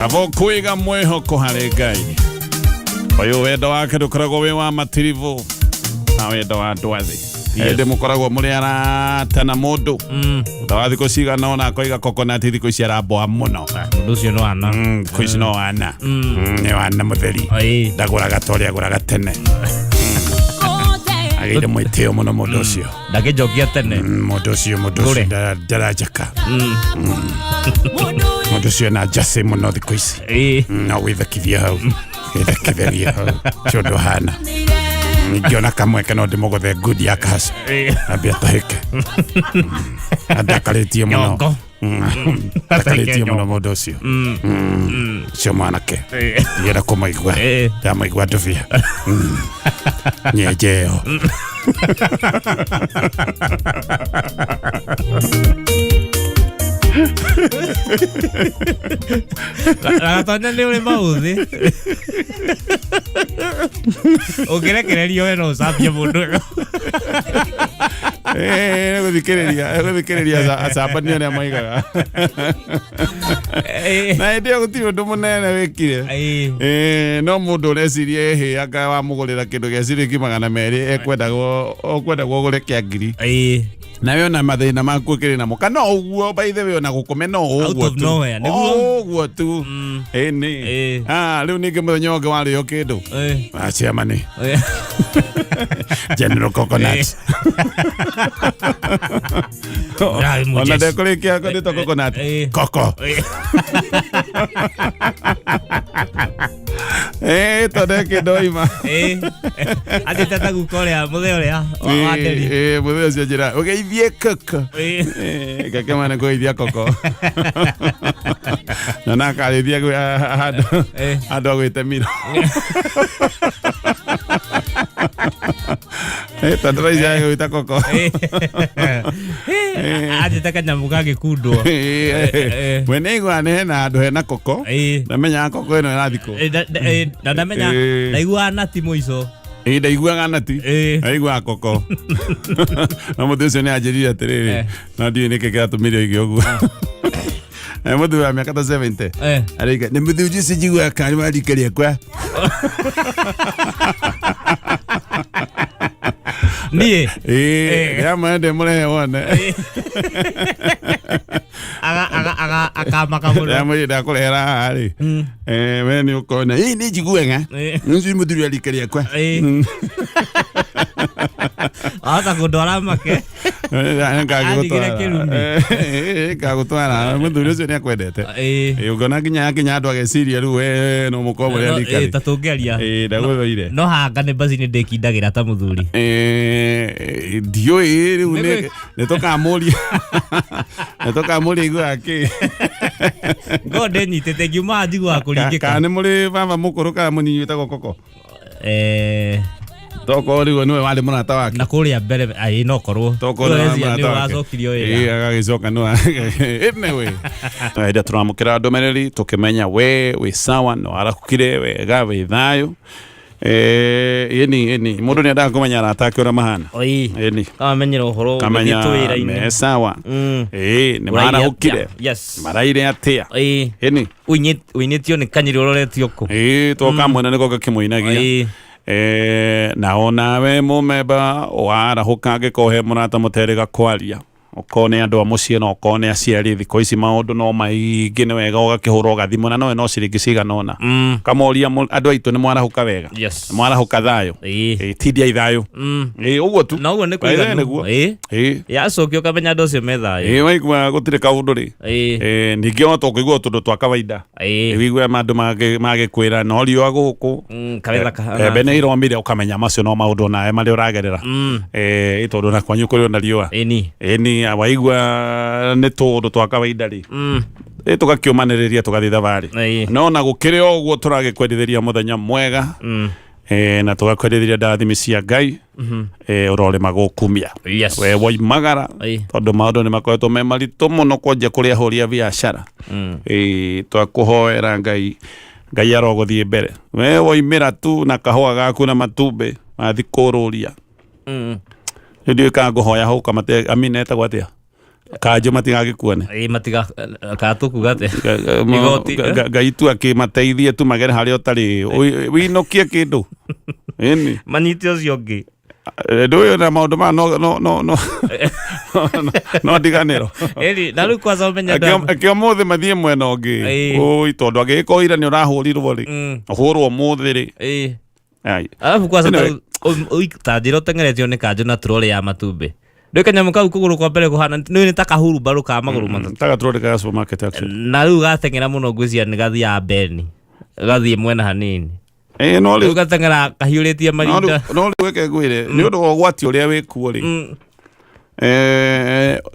Avo kuiga mwihoko harĩ Ngai. Ũyũ wendo wake ndũkoragwo wĩ wa matirivu na wendo wa andũ athĩ. Hĩndĩ mũkoragwo mũrĩ arata na mũndũ. Thutha wa thikũ cigana ũna akoiga coconut thikũ ici aramboa mũno. Mũndũ ũcio no wana. Thikũ ici no wana. Nĩ wana mũtheri. Ndagũraga ta ũrĩa agũraga tene. Agĩire mwĩtĩo mũno mũndũ ũcio. Ndakĩnjokia tene. Mũndũ ũcio ndaranjaka. Mũndũ ũcio na njacĩ mũno thikũ ici. No gwĩthekithia hau. Gwĩthekithia hau. Kĩũndũ hana. Ngiona kamweke no ndĩmũgũthe ngudi ya kahaca. Ambia tahĩke. Ndakarĩtie mũno. Ndakarĩtie mũno mũndũ ũcio. Ũcio mwanake. Ndienda kũmaigua. Ndamaigua ndũbia. Nyenjeo. Gatanya nĩ ũrĩ maũthĩ. Ũngĩrekererio we no ũcambie mũndũ. Gũthikĩrĩria acambania arĩa maigaga. Na hĩndĩ ĩyo gũtirĩ ũndũ mũnene wĩkire. No mũndũ ũreciria hĩ anga wamũgũrĩra kĩndũ gĩa ciringi 200 ekwendagwo ũgũre kĩa ngiri. Na we ona mathĩna maku ũkĩrĩ namo kana ũguo by the way ona gũkome no ũguo tu. Ũguo tu. Ĩni. Rĩu ningĩ mũthenya ũngĩ warĩo kĩndũ. Aciamani. General Coconut. Ona ndekũrĩkia kũndĩtwo Coconut. Koko. Tondũ kĩndũ ima. Atĩteta guka ũrĩa mũthee ũrĩa wa nderi. Mũthee ũcio njĩra ũgeithie koko. Gakemana kũgeithia koko. Na nakarĩithia handũ agwĩte miro. Tondũ raici agwĩta koko. Atĩta kanyamũ gagĩkundwo. Mwene igua nĩ hena handũ hena koko. Ndamenyaga koko ĩno ĩrathikũ. Na ndamenya ndaiguaga nati mũico. Ndaiguaga nati. Ndaiguaga koko. Na mũndũ ũcio nĩ anjĩrire atĩrĩrĩ. Na ndiũĩ nĩkĩ kĩratũmire oige ũguo. Mũndũ wa mĩaka ta 70. Arĩga nĩ mũndũ ũcio njiguaga kana marikĩria kwa. Niĩ. Ya mwende mũrehe wone. Akamaka mũno. Ya mwende ndakũrehera haha rĩ. We nĩ ũkona. Nĩ njiguaga. Nĩ mũndũ arikĩria kwa. Ata kũndwara make. Ngagũtwara mũthuri ũcio nĩ akwendete. Ũngona nginya andũ ageciria rĩu we no mũkorwo mũrĩa rikari. Ta tũngĩaria. Ndagũthoire. No hanga nĩ mbaci nĩ ndĩkindagĩra ta mũthuri. Ndiũĩ rĩu nĩ tũkamũria. Nĩ tũkamũria igua kĩ. Ngo ndĩnyitĩte ngiuma njiguaga kũringĩka. Kana nĩ mũrĩ baba mũkũrũ kana mũnini wĩtagwo Koko? Toko rĩu nĩwe warĩ mũrata wake. Na kũrĩa mbere no korwo. Toko nĩ wacokirio wega. Agagĩcoka no. Anyway. Hĩndĩ tũramũkĩra ndũmĩrĩri tũkĩmenya we wĩ sawa no arakukire wega wĩ thayũ. Eni mũndũ nĩ endaga kũmenya arata ake ũrĩa mahana. Eni. Kamenyera ũhoro ũgĩthiĩ wĩra-inĩ. Me sawa. Nĩ marahũkire. Maraire atĩa. Eni. Ũinĩtio nĩ kanyiri ũroretio kũ. Twoka mwena nĩko gakĩmũinagia. Na nawe mũmemba warahũka angĩkorwo he mũrata mũterĩga kwaria okorwo nĩ andũ a mũciĩ no okorwo nĩ aciari thikũ ici maũndũ no maingĩ nĩ wega ũgakĩhũra ũgathimũ na no ciringi cigana ũna kamoria andũ aitũ nĩ mwarahũka wega mwarahũka thayũ tindia ithayũ ũguo tu na ũguo nĩ kũigana yacokio kamenya andũ acio me thayũ waigua gũtirĩ kaũndũ rĩ ningĩ o tũkĩigua tũndũ twa kawaida wĩigua andũ magĩkwĩra no riũa gũkũ mbembe nĩ iromire ũkamenya macio no maũndũ nawe marĩa ũragerera tondũ na kwanyu kũrĩ ona riũa waigua nĩ tũndũ twa kawaida rĩ tũgakĩũmanĩrĩria tũgathiĩ thabarĩ no na gũkĩrĩ o ũguo tũragĩkwendithĩria mũthenya mwega na tũgakwendithĩria ndathimi cia Ngai ũrorĩma gũkumia we woimagara tondũ maũndũ nĩ makoretwo me maritũ mũno kwanja kũrĩ ahũri a biacara twakũhoera Ngai arogũthiĩ mbere we woimĩra tu na kahũa gaku na matumbĩ mathi kũrũria ndiũĩ kana ngũhoya hau kamate Amina etagwo atĩa Kanjũ matigagĩkuone matiga katũkugate Ngai tu akĩmateithie tu magere harĩa ũtarĩ wĩinokie kĩndũ manyite ũcio ũngĩ ndũĩ na maũndũ maya no ndiganĩro na rĩu kwanza ũmenya akĩo mũthĩ mathiĩ mwena ũngĩ ũi tondũ agĩgĩkorwo ira nĩ ũrahũrirwo rĩ ũhũrwo mũthĩ rĩ alafu kwanza tanjĩra ũteng'eretio nĩ Kanjũ na troli ya matumbĩ ndĩ kanyamũ kau kũgũrũ kwa mbere kũhana nĩ ta kahurumbarũ ka magũrũ matatũ ta gatroli ka supermarket actually na rĩu gateng'era mũno ngwĩciria nĩ gathiaga Beni gathiĩ mwena hanini no rĩu gateng'era kahiũrĩtie marinda no rĩu weke ngwĩre nĩ ũndũ wa ũgwati ũrĩa wĩkuo rĩ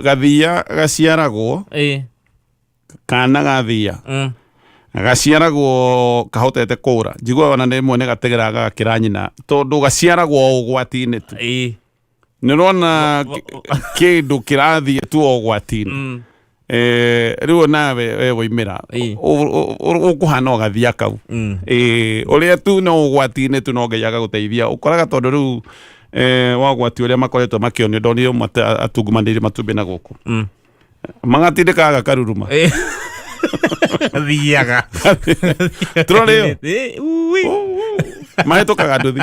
gathia gaciaragwo kana gathia gaciaragwo kahotete kũra njiguaga ona rĩmwe nĩ gategeraga gagakĩra nyina tondũ gaciaragwo ũgwati-inĩ tu nĩ ũrona kĩndũ kĩrathiĩ tu ũgwati-inĩ rĩu nawe woimĩra ũkũhana o gathia kau ũrĩa tu no ũgwati-inĩ tu no Ngai agagũteithia ũkoraga tondũ rĩu wagwati ũrĩa makoretwo makĩonio ndonire atungumanĩire matumbĩ na gũkũ magatindĩkaga gakaruruma thiaga troli mahĩtũkaga nduthi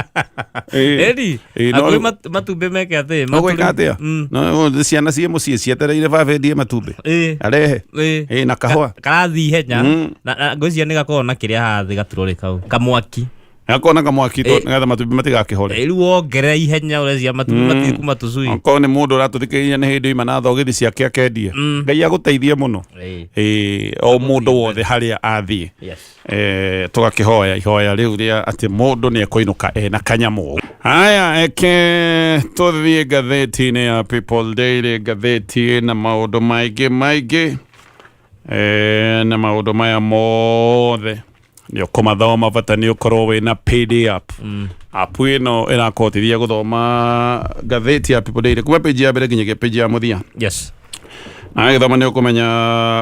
matumbĩ meke atĩ magwĩka atĩa no ciana ciĩ mũciĩ cietereire baba endie matumbĩ arehe na kahũa karathiĩ ihenya na ngwĩciria nĩ gakoragwo na kĩrĩa haha thĩ gatroli kau kamwaki akona kamwaki nĩgetha matumbĩ matigakĩhore rĩu wongerera ihenya ũreciria matumbĩ matigũkuma tũcui okorwo nĩ mũndũ ũratũthikĩrĩria nĩ hĩndĩ oima na thogithi ciake akendie Ngai agũteithie mũno o mũndũ wothe harĩa athiĩ tũgakĩhoya ihoya rĩu rĩa atĩ mũndũ nĩ ekũinũka ena kanyamũ haya tũthiĩ ngathĩti-inĩ ya People Daily ngathĩti na maũndũ maingĩ na maũndũ maya mothe nĩ ũkũmathoma bata nĩ ũkorwo wĩna PDF app ĩno ĩrakũhotithia gũthoma ngathĩti ya People Daily kuma page ya mbere nginyagia page ya mũthia na gĩthoma nĩ ũkũmenya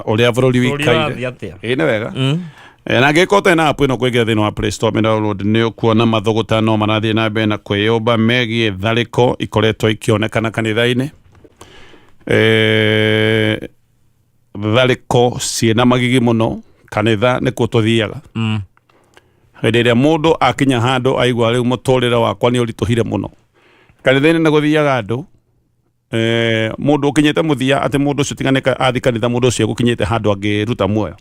ũrĩa bũrũri wĩikaire nĩ wega na angĩkorwo ũtarĩ na app ĩno kũingĩra thĩinĩ wa Play Store download nĩ ũkuona mathũgũta no marathiĩ na mbere na kwĩyũmba megiĩ tharĩko ikoretwo ikĩonekana kanitha-inĩ tharĩko ciĩna magigi mũno kanitha nĩkuo tũthiaga hĩndĩ ĩrĩa mũndũ akinya handũ aigua rĩu mũtũrĩre wakwa nĩ ũritũhire mũno kanitha-inĩ nĩ gũthiaga andũ mũndũ ũkinyĩte mũthia atĩ mũndũ ũcio tiganĩka athi kanitha mũndũ ũcio gũkinyĩte handũ angĩruta muoyo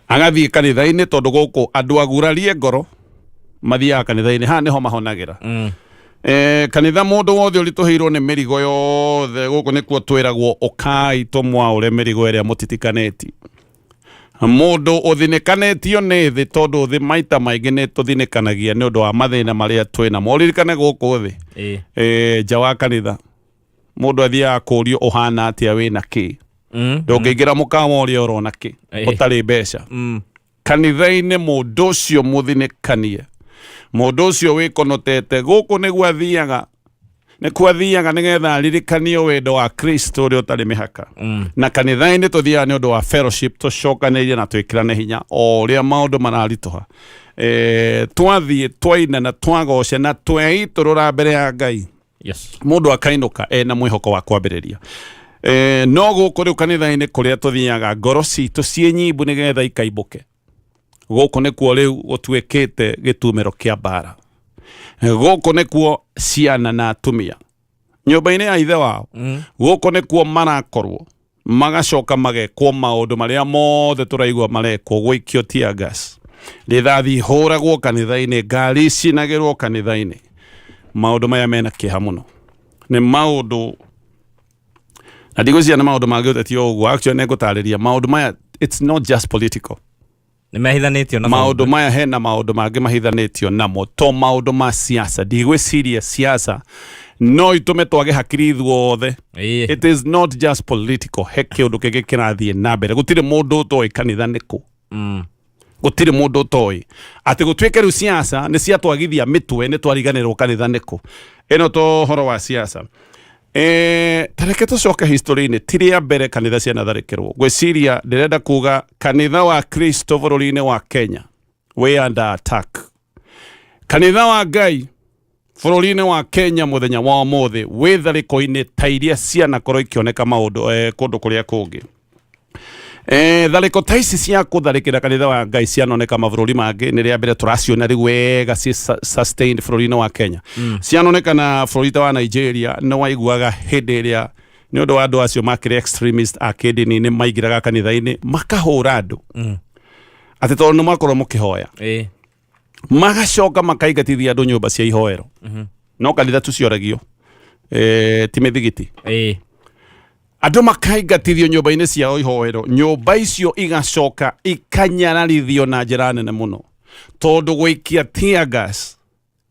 agathiĩ kanitha-inĩ tondũ gũkũ andũ agurarie ngoro mathiaga kanitha-inĩ haha nĩho mahonagĩra kanitha mũndũ wothe ũritũhĩirwo nĩ mĩrigo yothe gũkũ nĩkuo twĩragwo ũkai tũmwaũre mĩrigo ĩrĩa mũtitikanĩti mũndũ ũthinĩkanĩtio nĩ thĩ tondũ thĩ maita maingĩ nĩ tũthinĩkanagia nĩ ũndũ wa mathĩna marĩa twĩnamo ũririkane gũkũ thĩ nja wa kanitha mũndũ athiaga kũũrio ũhana atĩa wĩna kĩ ndũngĩingĩra mũkawa ũrĩa ũrona kĩ ũtarĩ mbeca kanitha-inĩ mũndũ ũcio mũthinĩkanie mũndũ ũcio wĩkonotete gũkũ nĩguo athiaga nĩgetha aririkanio wendo wa Kristo ũrĩa ũtarĩ mĩhaka na kanitha-inĩ tũthiaga nĩ ũndũ wa fellowship tũcokanĩrĩrie na twĩkĩrane hinya o ũrĩa maũndũ mararitũha twathiĩ twaina na twagoca na tweitũrũra mbere ya Ngai mũndũ akainũka ena mwĩhoko wa kwambĩrĩria no gũkũ rĩu kanitha-inĩ kũrĩa tũthiaga ngoro citũ ciĩ nyimbu nĩgetha ikaimbũke gũkũ nĩkuo rĩu gũtuĩkĩte gĩtumĩro kĩa mbara gũkũ nĩkuo ciana na atumia nyũmba-inĩ ya ithe wao gũkũ nĩkuo marakorwo magacoka magekwo maũndũ marĩa mothe tũraigua marekwo gũikio tear gas rithathi hũragwo kanitha-inĩ ngari cinagĩrwo kanitha-inĩ maũndũ maya mena kĩeha mũno nĩ maũndũ na ndigwĩciria nĩ maũndũ mangĩ ũteti o ũguo actually nĩngũtarĩria maũndũ maya it's not just political maũndũ maya hena maũndũ mangĩ mahithanĩtio namo to maũndũ ma siasa ndigwĩciria siasa no itume twage hakiri ithuothe it is not just political he kĩũndũ kĩngĩ kĩrathiĩ na mbere gũtirĩ mũndũ ũtoĩ kanitha nĩkũ gũtirĩ mũndũ ũtoĩ atĩ gũtuĩke rĩu siasa nĩ ciatwagithia mĩtwe nĩ twariganĩrwo kanitha nĩkũ ĩno to horo wa siasa tareke tũcoke history-inĩ ti rĩa mbere kanitha cianatharĩkĩrwo gwĩciria ndĩrenda kuga kanitha wa Kristo bũrũri-inĩ wa Kenya we under attack kanitha wa Ngai Bũrũri-inĩ wa Kenya mũthenya wa ũmũthĩ wĩtharĩko-inĩ ta iria cianakorwo ikĩoneka maũndũ kũndũ kũrĩa kũngĩ. Tharĩko ta ici cia kũtharĩkĩra kanitha wa Ngai cianoneka mabũrũri mangĩ nĩ rĩa mbere tũraciona rĩu wega sustained bũrũri-inĩ wa Kenya. Cianoneka na bũrũri wa Nigeria no waiguaga hĩndĩ ĩrĩa nĩ ũndũ wa andũ acio makĩrĩ extremist a kĩndini-inĩ maingĩraga kanitha-inĩ makahũra andũ atĩ tondũ nĩ makorwo mũkĩhoya magacoka makaingatithia andũ nyũmba cia ihoero no kanitha tu cioragio ti mĩthigiti andũ makaingatithio nyũmba-inĩ ciao ihoero nyũmba icio igacoka ikanyararithio na njĩra nene mũno tondũ gũikia tear gas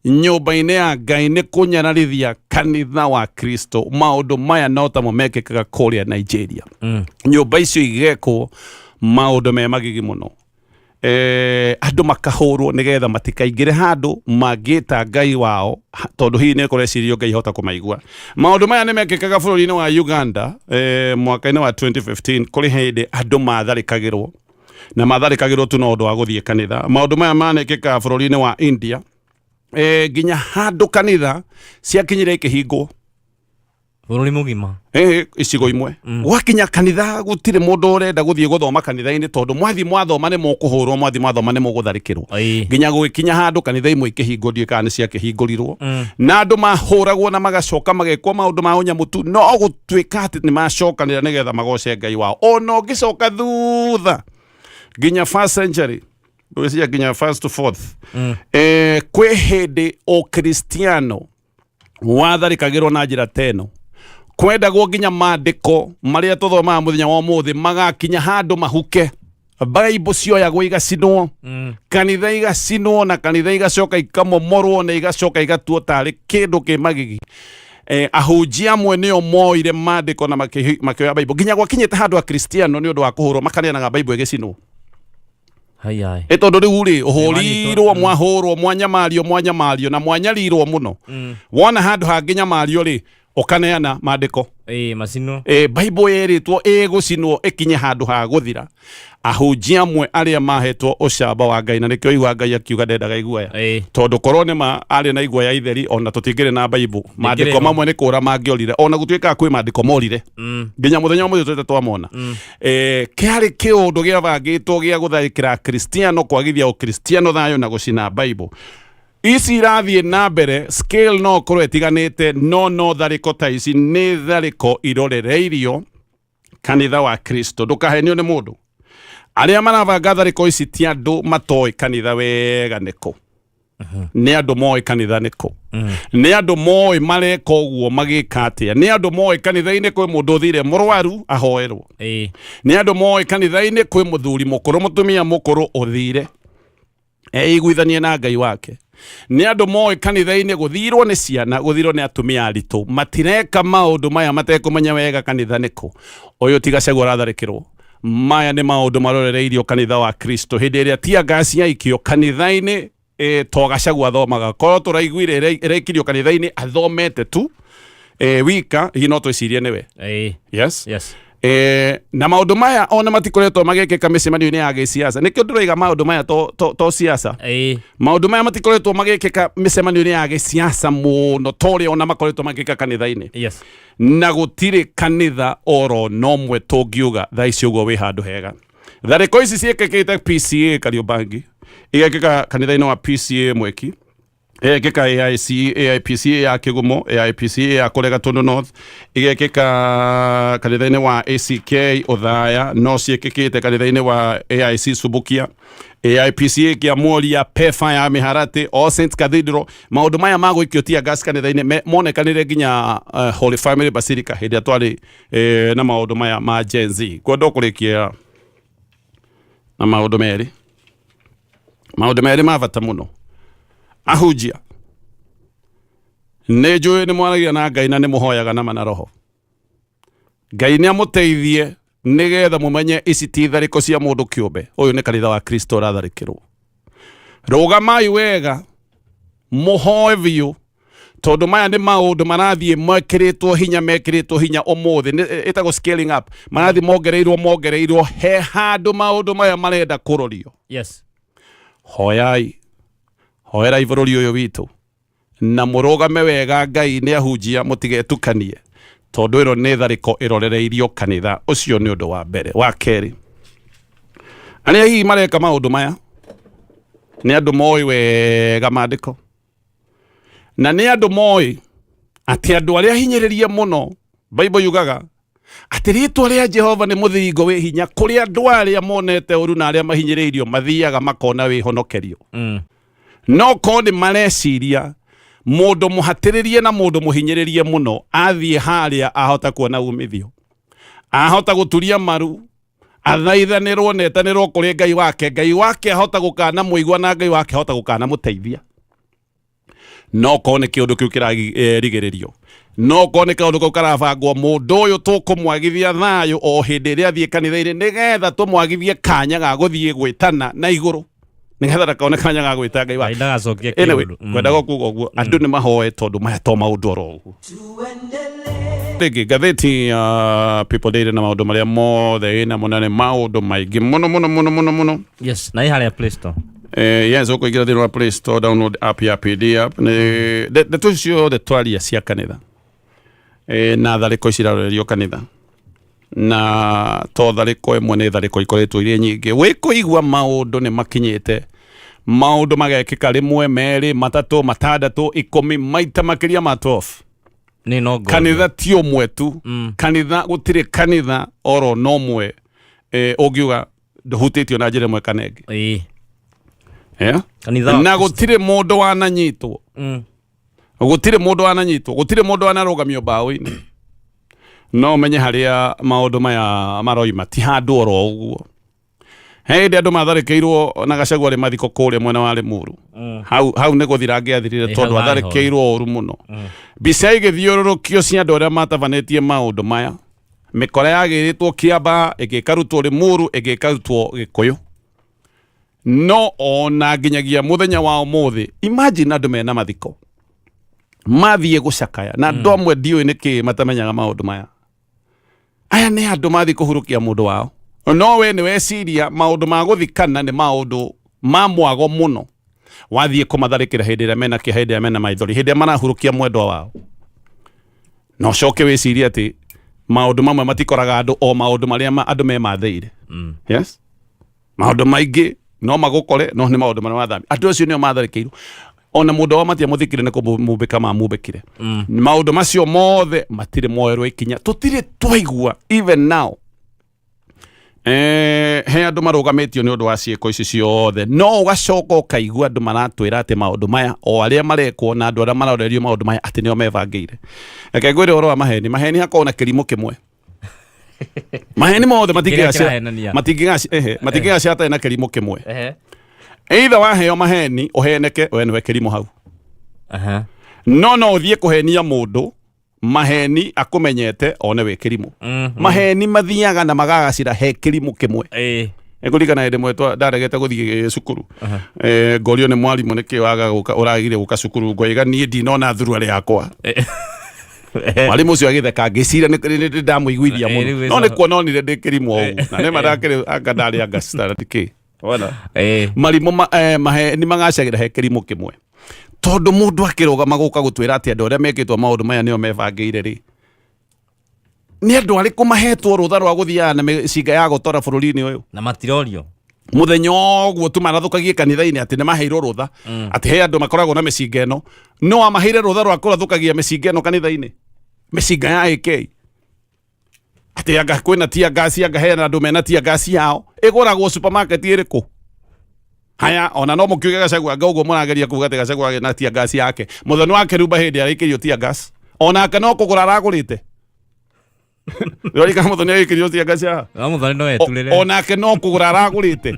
nyũmba-inĩ ya Ngai nĩ kũnyararithia kanitha wa Kristo. Maũndũ maya no ta mekĩkaga kũrĩa Nigeria. Nyũmba icio igekwo maũndũ me magigi mũno. Andũ makahũrwo nĩgetha matikaingĩre handũ mangĩta Ngai wao tondũ hihi nĩ kũrecirio Ngai hota kũmaigua. Maũndũ maya nĩ mekĩkaga bũrũri-inĩ wa Uganda mwaka-inĩ wa 2015 kũrĩ hĩndĩ andũ matharĩkagĩrwo na matharĩkagĩrwo tu na ũndũ wa gũthiĩ kanitha. Maũndũ maya manekĩka bũrũri-inĩ wa India nginya handũ kanitha ciakinyire ikĩhingwo bũrũri mũgima icigo imwe gwakinya kanitha gũtirĩ mũndũ ũrenda gũthiĩ gũthoma kanitha-inĩ tondũ mwathi mwathoma nĩ mũkũhũrwo mwathi mwathoma nĩ mũgũtharĩkĩrwo nginya gũkinya handũ kanitha imwe ikĩhingwo ndiĩ kana nĩ ciakĩhingũrirwo na andũ mahũragwo na magacoka magekwo maũndũ ma ũnyamũ tu no gũtuĩka atĩ nĩ macokanĩra nĩgetha magoce Ngai wao. Ona ũngĩcoka thutha nginya first century Gũcia nginya first to fourth kwĩ hĩndĩ ũkristiano watharĩkagĩrwo na njĩra teno kwendagwo nginya maandĩko marĩa tũthomaga mũthenya wa ũmũthĩ magakinya handũ mahuke Bible cioyagwo igacinwo kanitha igacinwo na kanitha igacoka ikamomorwo na igacoka igatuo tarĩ kĩndũ kĩ magigi. Ahunjia amwe nĩo moire maandĩko na makĩoya Bible nginya gwakinyĩte handũ akristiano nĩ ũndũ wa kũhũrwo makaneanaga Bible ĩgĩcinwo tondũ rĩu rĩ ũhũrirwo mwahũrwo mwanyamario na mwanyarirwo mũno wona handũ hangĩ nyamario rĩ ũkaneana maandĩko macinwo Bible yerĩtwo ĩgũcinwo ĩkinye handũ ha gũthira. Ahunjia amwe arĩa mahetwo ũcamba wa Ngai na nĩkĩo igua Ngai akiuga ndendaga iguoya tondũ korwo nĩ ma arĩ na iguoya itheri ona tũtingĩrĩ na Bible maandĩko mamwe nĩ kũra mangĩorire ona gũtuĩka kwĩ maandĩko morire nginya mũthenya ũmwe twete twamona kĩarĩ kĩũndũ gĩabangĩtwo gĩa gũtharĩkĩra Kristiano kwagithia ũkristiano thayũ na gũcina Bible. Ici irathiĩ na mbere scale no korwo ĩtiganĩte no tharĩko ta ici nĩ tharĩko irorereirio kanitha wa Kristo. Ndũkahenio nĩ mũndũ. Arĩa marabanga tharĩko ici ti andũ matoĩ kanitha wega nĩkũ nĩ andũ moĩ kanitha nĩkũ nĩ andũ moĩ mareka ũguo magĩka atĩa nĩ andũ moĩ kanitha-inĩ kwĩ mũndũ ũthire mũrwaru ahoerwo nĩ andũ moĩ kanitha-inĩ kwĩ mũthuri mũkũrũ mũtumia mũkũrũ ũthire eiguithanie na Ngai wake nĩ andũ moĩ kanitha-inĩ gũthirwo nĩ ciana gũthirwo nĩ atumia aritũ matireka maũndũ maya matekũmenya wega kanitha nĩkũ. Ũyũ ti Gachagua aratharĩkĩrwo maya nĩ maũndũ marorereirio kanitha wa Kristo hĩndĩ ĩrĩa tear gas yaikio kanitha-inĩ to Gachagua athomaga korwo tũraiguire ĩreikirio kanitha-inĩ athomete tu wika hihi no twĩcirie nĩwe yes na maũndũ maya ona matikoretwo magĩkĩka mĩcemanio-inĩ ya gĩsiasa nĩkĩo ndĩroiga maũndũ maya to siasa maũndũ maya matikoretwo magĩkĩka mĩcemanio-inĩ ya gĩsiasa mũno to ũrĩa ona makoretwo magĩkĩka kanitha-inĩ na gũtirĩ kanitha oro nomwe tũngiuga thaa ici ũguo wĩ handũ hega. Tharĩko ici ciĩkĩkĩte PCA Kariobangi igekĩka kanitha-inĩ wa PCA Mweki igekĩka AIPCA ya Kĩgumo AIPCA ya kũrĩa Gatundu North igekĩka kanitha-inĩ wa ACK Othaya no ciĩkĩkĩte kanitha-inĩ wa AIC Subukia AIPCA kĩa Mworia PEFA ya Miharati All Saints Cathedral. Maũndũ maya magũikio tear gas kanitha-inĩ monekanire nginya Holy Family Basilica hĩndĩ twarĩ na maũndũ maya ma Gen Z. Kwenda kũrĩkia na maũndũ merĩ ma bata mũno. Ahunjia nĩ njũĩ nĩ mwaragia na Ngai na nĩ mũhoyaga na mana roho. Ngai nĩ amũteithie nĩgetha mũmenye ici ti tharĩko cia mũndũ kĩũmbe. Ũyũ nĩ kanitha wa Kristo ũratharĩkĩrwo. Rũgamai wega mũhoe biũ tondũ maya nĩ maũndũ marathiĩ mekĩrĩtwo hinya ũmũthĩ ĩtagwo scaling up marathiĩ mongereirwo he handũ maũndũ maya marenda kũrorio. Yes. Hoerai bũrũri ũyũ witũ na mũrũgame wega Ngai nĩ ahunjia mũtigetukanie tondũ ĩro nĩ tharĩko ĩrorereirio kanitha. Ũcio nĩ ũndũ wa mbere. Wa kerĩ, arĩa hihi mareka maũndũ maya nĩ andũ moĩ wega maandĩko, na nĩ andũ moĩ atĩ andũ arĩa hinyĩrĩrie mũno, Bible yugaga atĩ rĩtwa rĩa Jehova nĩ mũthiringo wĩ hinya kũrĩ andũ arĩa monete ũru na arĩa mahinyĩrĩirio mathiaga makona wĩhonokerio. No korwo nĩ mareciria mũndũ mũhatĩrĩrie na mũndũ mũhinyĩrĩrie mũno athiĩ harĩa ahota kuona umithio, ahota gũturia maru, athaithanĩrwo netanĩrwo kũrĩ Ngai wake ahota gũkana mũigua na Ngai wake ahota gũkana mũteithia. No korwo nĩ kĩũndũ kĩu kĩrarigĩrĩrio, no korwo nĩ kaũndũ kau karabangwo, mũndũ ũyũ tũkũmwagithia thayũ o hĩndĩ ĩrĩa athiĩ kanitha-inĩ nĩgetha tũmwagithie kanya ga gũthiĩ gwĩtana na igũrũ, nĩgetha ndakone kanya ga gwĩta Ngai wake. Kwendaga kuuga ũguo, andũ nĩ mahoe tondũ maya to maũndũ oro ũguo. Rĩngĩ ngathĩti People Daily na maũndũ marĩa mothe ĩna mũnane maũndũ maingĩ mũno. Yes, na harĩa Play Store. Yes, ũkũingĩra thĩinĩ wa Play Store, download app ya PDF. Ndeto ciothe twaria cia kanitha na tharĩko icirarorerio kanitha, na to tharĩko ĩmwe nĩ tharĩko ikoretwo irĩ nyingĩ. Wĩkũigua maũndũ nĩ makinyĩte, maũndũ magekĩka rĩmwe, merĩ, matatũ, matandatũ, 10 maita makĩria ma 12. Kanitha ti ũmwe tu. Kanitha gũtirĩ kanitha oro no mwe ũngiuga ndũhutĩtio na njĩra ĩmwe kana ĩngĩ. Na gũtirĩ mũndũ wananyitwo, gũtirĩ mũndũ wanarũgamio mbaũ-inĩ. No menye harĩa maũndũ maya maroima ti handũ oro ũguo. Hĩndĩ andũ matharĩkĩirwo na Gachagua arĩ mathiko kũrĩa mwena wa Limuru, hau nĩ gũthira angĩathirire tondũ atharĩkĩirwo ũru mũno. Mbica igĩthiũrũrũkio cia andũ arĩa matabanĩtie maũndũ maya, mĩkora yagĩrĩtwo Kĩamba, ĩgĩkarutwo Limuru, ĩgĩkarutwo Gĩkũyũ. No ona nginyagia mũthenya wa ũmũthĩ, imagine andũ mena mathiko mathiĩ gũcakaya na andũ amwe ndiũĩ nĩkĩ matamenyaga maũndũ maya. Aya nĩ andũ mathiĩ kũhurũkia mũndũ wao, no we nĩ weciria maũndũ ma gũthikana nĩ maũndũ ma mwago mũno. Wathiĩ kũmatharĩkĩra hĩndĩ ĩrĩa mena kĩeha, hĩndĩ ĩrĩa mena maithori, hĩndĩ ĩrĩa marahurũkia mwendwa wao, no coke wecirie atĩ maũndũ mamwe matikoraga andũ o maũndũ marĩa andũ memathĩire. Yes, maũndũ maingĩ no magũkore, no nĩ maũndũ marĩa mathami. Andũ acio nĩo matharĩkĩirwo, ona mũndũ wa matia mũthikire nĩ kũmũmbĩka mamũmbĩkire. Maũndũ macio mothe matirĩ moerwo ikinya, tũtirĩ twaigua even now he andũ marũgamĩtio nĩ ũndũ wa ciĩko ici ciothe. No ũgacoka ũkaigua andũ maratwĩra atĩ maũndũ maya o arĩa marekwo na andũ arĩa marorerio maũndũ maya atĩ nĩo mebangĩire. Reke ngwĩre ũhoro wa maheni hakorwo na kĩrimũ kĩmwe. Maheni mothe matingĩgacia atarĩ na kĩrimũ kĩmwe. Either waheo maheni ũheneke, we nĩwe kĩrimũ hau. No ũthiĩ kũhenia mũndũ maheni akũmenyete one wĩ kĩrimũ. Maheni mathiaga na magagacĩra he kĩrimũ kĩmwe. Nĩkũririkana hĩndĩ ĩmwe ndaregete gũthiĩ cukuru, ngorio nĩ mwarimũ nĩkĩ ũragire gũka cukuru, ngoiga niĩ ndinona thuruarĩ yakwa. Mwalimu ũcio agĩtheka, ngĩcira nĩ ndamũiguithia mũno, no nĩ kuona onire ndĩ kĩrimũ o ũguo, na nĩ mandakĩrĩ anga ndarĩ anga ndikĩ. Marimũ maheni magacagĩra he kĩrimũ kĩmwe, tondũ mũndũ akĩrũgama gũka gũtwĩra atĩ andũ arĩa mekĩtwo maũndũ maya nĩo mebangĩire rĩ, nĩ andũ arĩkũ mahetwo rũtha rwa gũthiaga na mĩcinga ya gũtora bũrũri-inĩ ũyũ na matirorio mũthenya ũguo tu marathũkagie kanitha-inĩ atĩ nĩ maheirwo rũtha atĩ he andũ makoragwo na mĩcinga ĩno? No amaheire rũtha rwa kũrathũkagia mĩcinga ĩno kanitha-inĩ, mĩcinga ya AK? Atĩ anga kwĩna tia ngasi, anga heana andũ mena tia ngasi yao ĩgũragwo supermarket ĩrĩkũ? Haya, ona no mũkiuge Gachagua anga ũguo mũrageria kuuga atĩ Gachagua na tia ngasi yake, mũthoni wake rumba hĩndĩ arĩkĩrio tia ngasi, ona ake no kũgũra aragũrĩte. Rĩrĩa mũthoni arĩkĩrio tia ngasi ya ona ake no kũgũra aragũrĩte.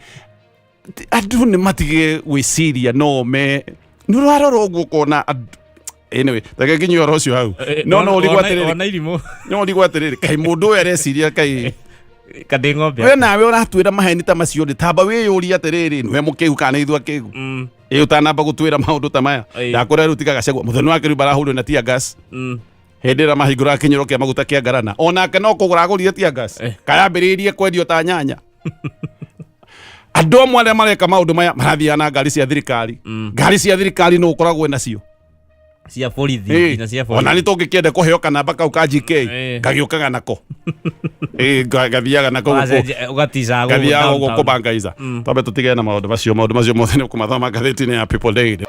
Andũ nĩ matige gwĩciria no me nĩ ũrarora ũguo kona. Anyway, reke nginyie ũhoro ũcio hau. No ũrigwo atĩrĩrĩ, kaĩ mũndũ ũyũ areciria kaĩ kadĩ ng'ombe. We nawe ũratwĩra maheni ta macio rĩ, tamba wĩyũria atĩrĩrĩ, nĩwe mũkĩgu kana ithuĩ akĩgu? Ũtanamba gũtwĩra maũndũ ta maya, ndakũrĩa rĩu tiga Gachagua mũthoni wake rĩu barahũrwo na tia gas hĩndĩ ĩrĩa mahingũra kĩnyũro kĩa maguta kĩa Ngarana, onake no kũgũra agũrire tia gas, kayambĩrĩirie kwendio ta nyanya. Andũ amwe arĩa mareka maũndũ maya marathiaga na ngari cia thirikari. Ngari cia thirikari no ũkoragwo nacio, cia borithi na cia borithi ona ni tungĩkĩenda kũheo kanamba kau ka GK ngagĩũkaga nako ngathiaga nako ũgaticagwo ngathiaga gũkũ Bangaiza twambe tũtigane na maũndũ macio mothe nĩ kũmathoma ngathĩti-inĩ ya People Daily.